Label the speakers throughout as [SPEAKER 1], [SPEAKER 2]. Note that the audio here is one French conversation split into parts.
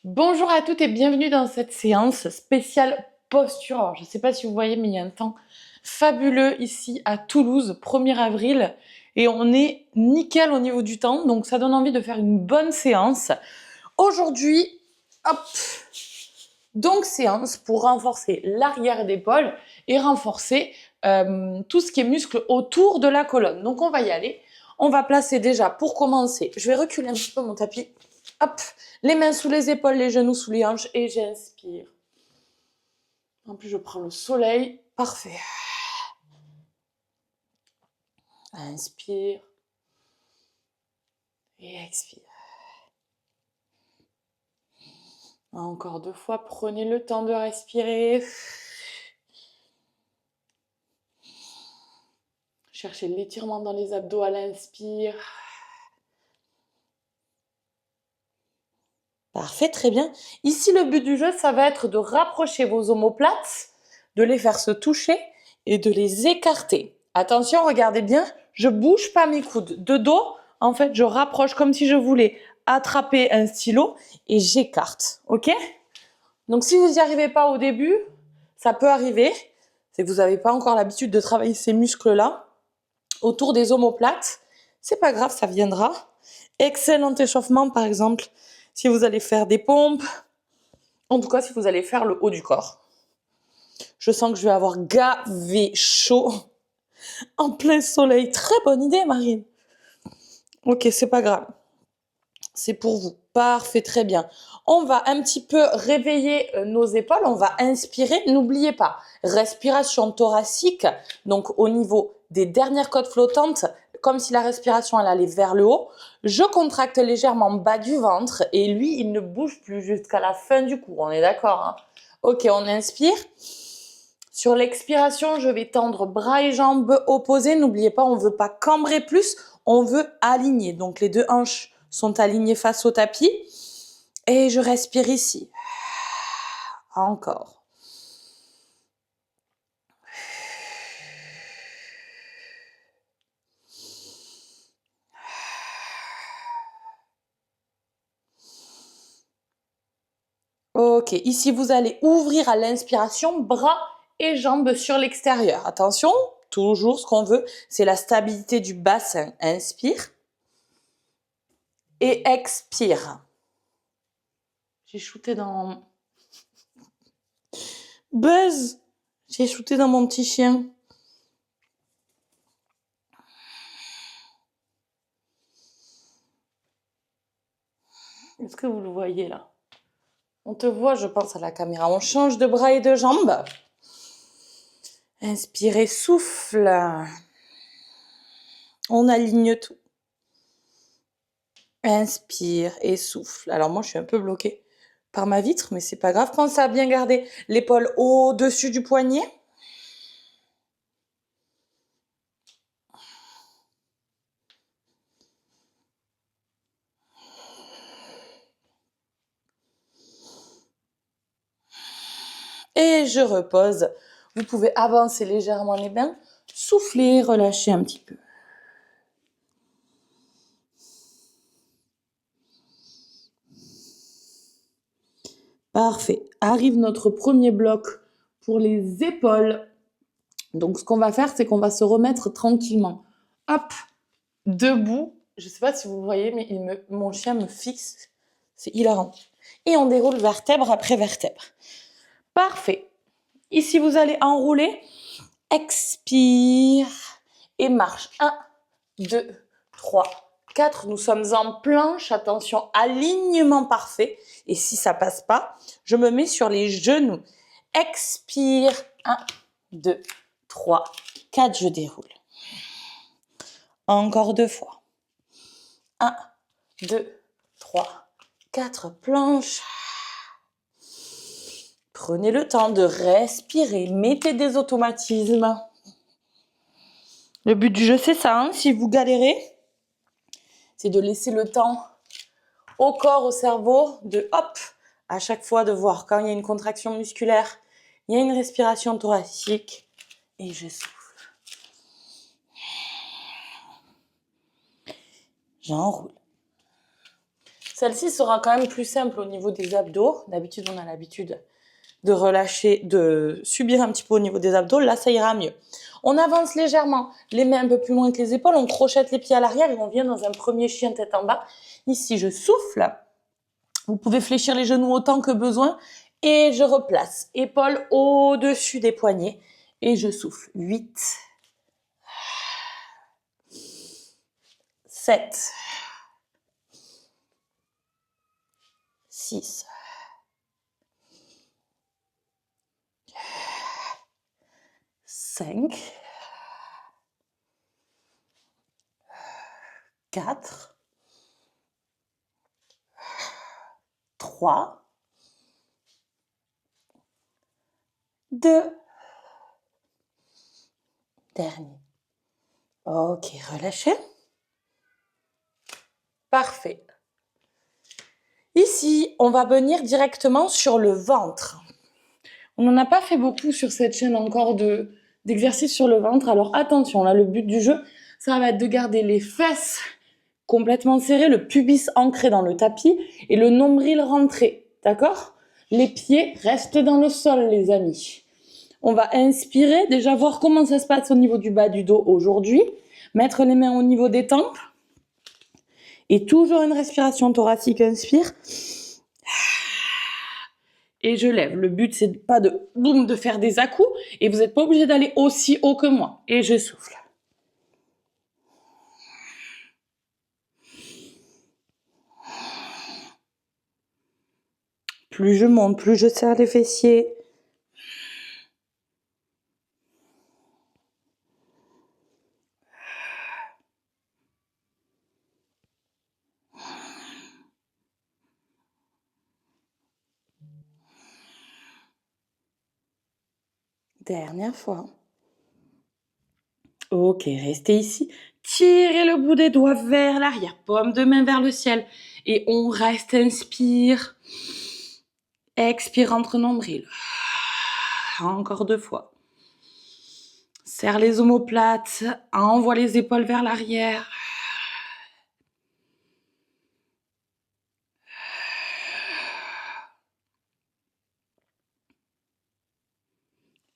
[SPEAKER 1] Bonjour à toutes et bienvenue dans cette séance spéciale posture. Alors, je ne sais pas si vous voyez, mais il y a un temps fabuleux ici à Toulouse, 1er avril, et on est nickel au niveau du temps, donc ça donne envie de faire une bonne séance. Aujourd'hui, hop, donc séance pour renforcer l'arrière d'épaule et renforcer tout ce qui est muscle autour de la colonne. Donc on va y aller. On va placer déjà, pour commencer, je vais reculer un petit peu mon tapis. Hop, les mains sous les épaules, les genoux sous les hanches et j'inspire. En plus, je prends le soleil. Parfait. Inspire. Et expire. Encore 2 fois, prenez le temps de respirer. Cherchez l'étirement dans les abdos à l'inspire. Parfait, très bien. Ici, le but du jeu, ça va être de rapprocher vos omoplates, de les faire se toucher et de les écarter. Attention, regardez bien, je bouge pas mes coudes. De dos, en fait, je rapproche comme si je voulais attraper un stylo et j'écarte, ok? Donc, si vous n'y arrivez pas au début, ça peut arriver, c'est que vous n'avez pas encore l'habitude de travailler ces muscles-là autour des omoplates. C'est pas grave, ça viendra. Excellent échauffement, par exemple, si vous allez faire des pompes, en tout cas si vous allez faire le haut du corps. Je sens que je vais avoir gavé chaud en plein soleil. Très bonne idée, Marine. Ok, c'est pas grave. C'est pour vous. Parfait, très bien. On va un petit peu réveiller nos épaules. On va inspirer. N'oubliez pas, respiration thoracique, donc au niveau des dernières côtes flottantes, comme si la respiration elle allait vers le haut. Je contracte légèrement bas du ventre et lui, il ne bouge plus jusqu'à la fin du cours. On est d'accord, hein? Ok, on inspire. Sur l'expiration, je vais tendre bras et jambes opposés. N'oubliez pas, on ne veut pas cambrer plus, on veut aligner. Donc les deux hanches sont alignées face au tapis. Et je respire ici. Encore. Ok, ici vous allez ouvrir à l'inspiration, bras et jambes sur l'extérieur. Attention, toujours ce qu'on veut, c'est la stabilité du bassin. Inspire et expire. J'ai shooté dans... Buzz! J'ai shooté dans mon petit chien. Est-ce que vous le voyez là? On te voit, je pense, à la caméra. On change de bras et de jambes. Inspirez, souffle. On aligne tout. Inspire et souffle. Alors moi, je suis un peu bloquée par ma vitre, mais c'est pas grave. Pensez à bien garder l'épaule au-dessus du poignet. Et je repose. Vous pouvez avancer légèrement les mains, souffler, relâcher un petit peu. Parfait. Arrive notre premier bloc pour les épaules. Donc, ce qu'on va faire, c'est qu'on va se remettre tranquillement. Hop, debout. Je ne sais pas si vous voyez, mais mon chien me fixe. C'est hilarant. Et on déroule vertèbre après vertèbre. Parfait. Ici, vous allez enrouler. Expire. Et marche. 1, 2, 3, 4. Nous sommes en planche. Attention, alignement parfait. Et si ça passe pas, je me mets sur les genoux. Expire. 1, 2, 3, 4. Je déroule. Encore 2 fois. 1, 2, 3, 4. Planche. Prenez le temps de respirer. Mettez des automatismes. Le but du jeu, c'est ça. Hein, si vous galérez, c'est de laisser le temps au corps, au cerveau, de hop, à chaque fois de voir quand il y a une contraction musculaire, il y a une respiration thoracique et je souffle. J'enroule. Celle-ci sera quand même plus simple au niveau des abdos. D'habitude, on a l'habitude de relâcher, de subir un petit peu au niveau des abdos. Là, ça ira mieux. On avance légèrement, les mains un peu plus loin que les épaules. On crochette les pieds à l'arrière et on vient dans un premier chien tête en bas. Ici, je souffle. Vous pouvez fléchir les genoux autant que besoin. Et je replace. Épaules au-dessus des poignets. Et je souffle. 8, 7, 6, 5, 4, 3, 2, dernier. Ok, relâchez. Parfait. Ici, on va venir directement sur le ventre. On n'en a pas fait beaucoup sur cette chaîne encore d'exercices sur le ventre. Alors attention, là, le but du jeu, ça va être de garder les fesses complètement serrées, le pubis ancré dans le tapis et le nombril rentré. D'accord? Les pieds restent dans le sol, les amis. On va inspirer, déjà voir comment ça se passe au niveau du bas du dos aujourd'hui. Mettre les mains au niveau des tempes. Et toujours une respiration thoracique, inspire. Et je lève. Le but, c'est pas de boum, de faire des à-coups. Et vous n'êtes pas obligé d'aller aussi haut que moi. Et je souffle. Plus je monte, plus je serre les fessiers. Dernière fois. Ok, restez ici. Tirez le bout des doigts vers l'arrière. Paume de main vers le ciel. Et on reste, inspire. Expire entre nombril. Encore 2 fois. Serre les omoplates. Envoie les épaules vers l'arrière.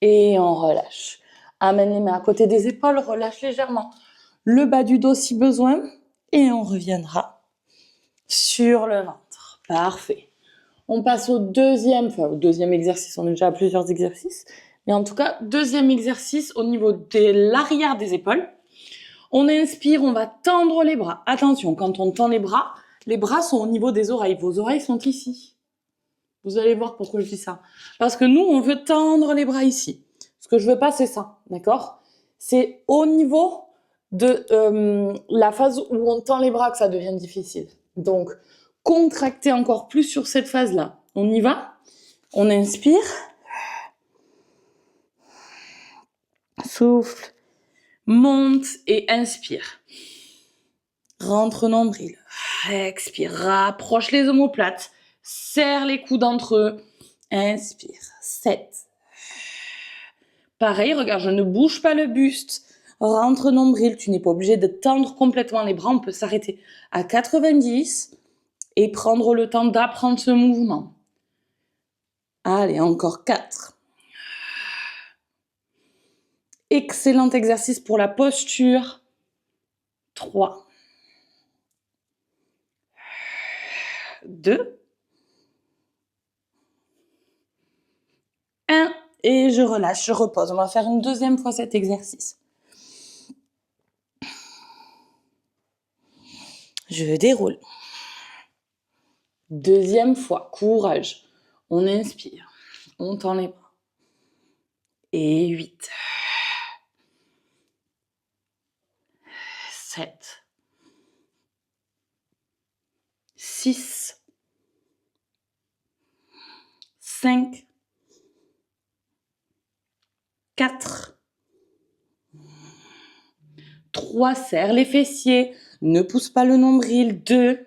[SPEAKER 1] Et on relâche. Amène les mains à côté des épaules, relâche légèrement le bas du dos si besoin. Et on reviendra sur le ventre. Parfait. On passe au deuxième exercice. On est déjà à plusieurs exercices. Mais en tout cas, deuxième exercice au niveau de l'arrière des épaules. On inspire, on va tendre les bras. Attention, quand on tend les bras sont au niveau des oreilles. Vos oreilles sont ici. Vous allez voir pourquoi je dis ça. Parce que nous, on veut tendre les bras ici. Ce que je veux pas, c'est ça, d'accord? C'est au niveau de la phase où on tend les bras que ça devient difficile. Donc, contractez encore plus sur cette phase-là. On y va? On inspire. Souffle. Monte et inspire. Rentre nombril. Expire. Rapproche les omoplates. Serre les coudes entre eux. Inspire. 7. Pareil, regarde, je ne bouge pas le buste. Rentre nombril. Tu n'es pas obligé de tendre complètement les bras. On peut s'arrêter à 90 et prendre le temps d'apprendre ce mouvement. Allez, encore 4. Excellent exercice pour la posture. 3. 2. 1. Et je relâche, je repose. On va faire une deuxième fois cet exercice. Je déroule. Deuxième fois, courage. On inspire, on tend les bras. Et 8. 7. 6. 5. 4. 3. Serre les fessiers. Ne pousse pas le nombril. 2.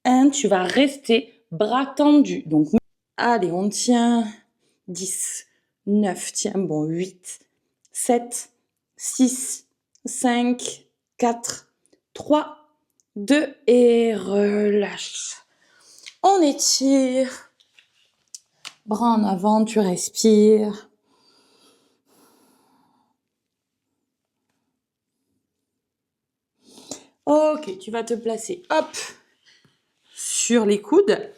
[SPEAKER 1] 1. Tu vas rester bras tendus. Donc, allez, on tient. 10. 9. Tiens bon. 8. 7. 6. 5. 4. 3. 2 et relâche. On étire. Bras en avant, tu respires. Ok, tu vas te placer, hop, sur les coudes,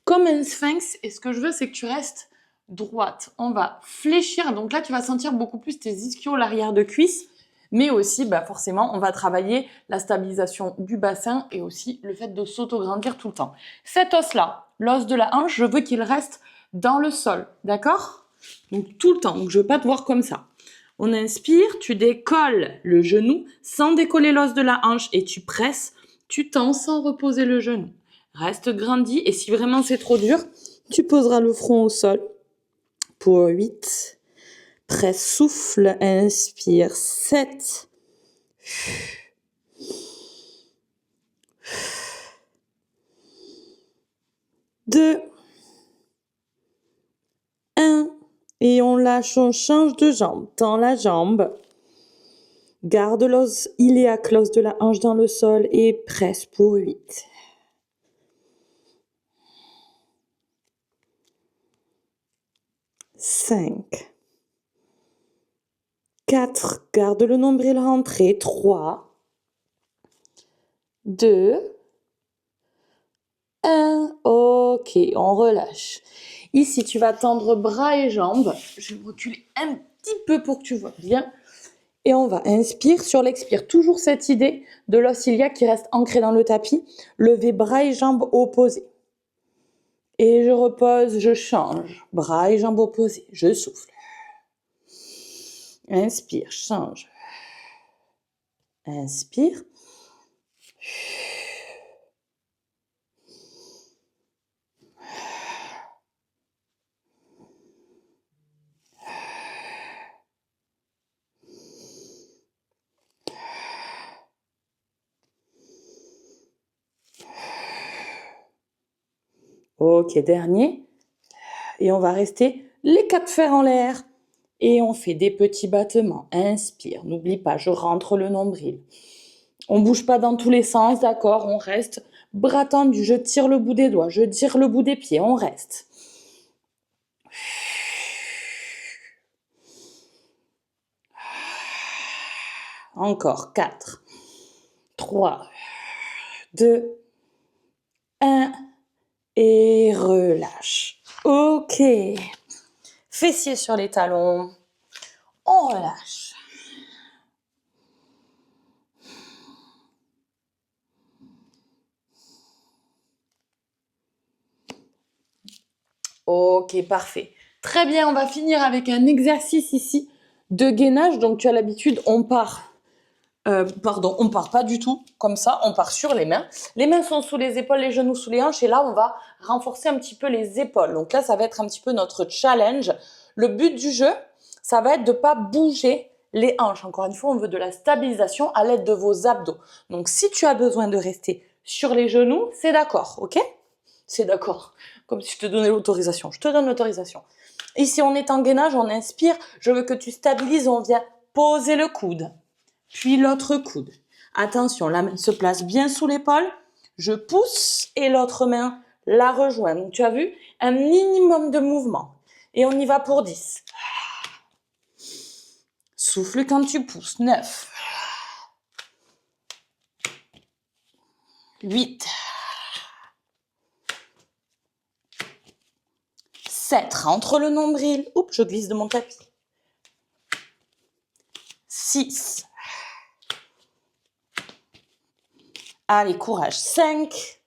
[SPEAKER 1] comme un sphinx. Et ce que je veux, c'est que tu restes droite. On va fléchir. Donc là, tu vas sentir beaucoup plus tes ischios, l'arrière de cuisse. Mais aussi, forcément, on va travailler la stabilisation du bassin et aussi le fait de s'auto-grandir tout le temps. Cet os-là, l'os de la hanche, je veux qu'il reste dans le sol. D'accord? Donc tout le temps. Donc je veux pas te voir comme ça. On inspire, tu décolles le genou sans décoller l'os de la hanche et tu presses, tu tends sans reposer le genou. Reste grandi et si vraiment c'est trop dur, tu poseras le front au sol pour 8. Presse, souffle, inspire, 7. 2. 1. Et on lâche, on change de jambe. Tends la jambe. Garde l'os iliaque, l'os de la hanche dans le sol et presse pour 8. 5. 4. Garde le nombril rentré. 3. 2. 1. Ok, on relâche. Ici, tu vas tendre bras et jambes. Je vais reculer un petit peu pour que tu vois bien. Et on va inspire sur l'expire. Toujours cette idée de l'os iliaque qui reste ancré dans le tapis. Lever bras et jambes opposés. Et je repose, je change. Bras et jambes opposés. Je souffle. Inspire, change. Inspire. Ok, dernier. Et on va rester les 4 fers en l'air. Et on fait des petits battements. Inspire. N'oublie pas, je rentre le nombril. On bouge pas dans tous les sens, d'accord? On reste bras tendus. Je tire le bout des doigts. Je tire le bout des pieds. On reste. Encore 4, 3, 2, 1. Et relâche. Ok. Fessiers sur les talons. On relâche. Ok, parfait. Très bien, on va finir avec un exercice ici de gainage. Donc tu as l'habitude, on part pas du tout comme ça, on part sur les mains. Les mains sont sous les épaules, les genoux sous les hanches et là, on va renforcer un petit peu les épaules. Donc là, ça va être un petit peu notre challenge. Le but du jeu, ça va être de pas bouger les hanches. Encore une fois, on veut de la stabilisation à l'aide de vos abdos. Donc si tu as besoin de rester sur les genoux, c'est d'accord, ok? C'est d'accord. Comme si je te donnais l'autorisation. Je te donne l'autorisation. Ici, on est en gainage, on inspire. Je veux que tu stabilises, on vient poser le coude puis l'autre coude. Attention, la main se place bien sous l'épaule, je pousse et l'autre main la rejoint. Donc tu as vu, un minimum de mouvement. Et on y va pour 10. Souffle quand tu pousses. 9. 8. 7. Rentre le nombril. Oups, je glisse de mon tapis. 6. Allez, courage. 5.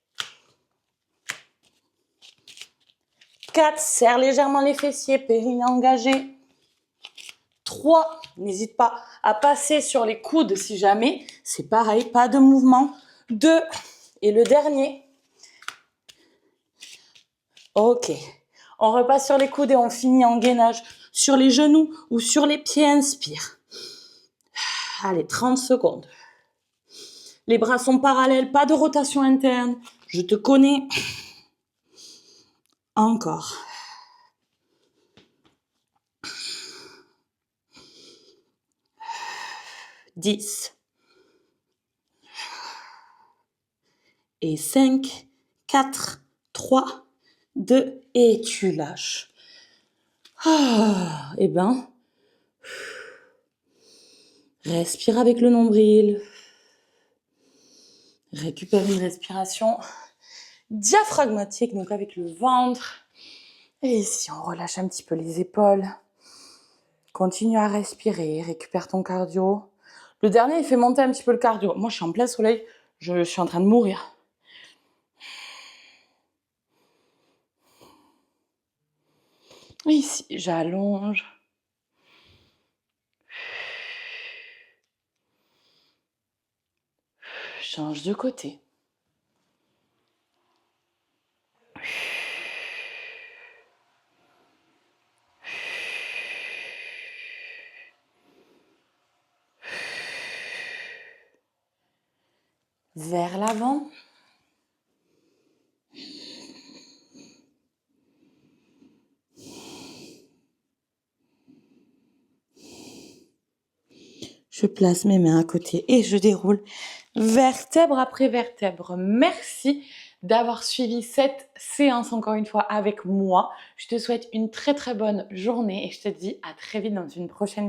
[SPEAKER 1] 4. Serre légèrement les fessiers, périnée engagé. 3. N'hésite pas à passer sur les coudes si jamais. C'est pareil, pas de mouvement. 2. Et le dernier. Ok. On repasse sur les coudes et on finit en gainage. Sur les genoux ou sur les pieds, inspire. Allez, 30 secondes. Les bras sont parallèles, pas de rotation interne. Je te connais. Encore. 10. Et 5, 4, 3, 2, et tu lâches. Ah, et ben, respire avec le nombril. Récupère une respiration diaphragmatique, donc avec le ventre. Et ici, on relâche un petit peu les épaules. Continue à respirer, récupère ton cardio. Le dernier, il fait monter un petit peu le cardio. Moi, je suis en plein soleil, je suis en train de mourir. Ici, j'allonge. Change de côté. Vers l'avant. Je place mes mains à côté et je déroule vertèbre après vertèbre. Merci d'avoir suivi cette séance encore une fois avec moi. Je te souhaite une très très bonne journée et je te dis à très vite dans une prochaine vidéo.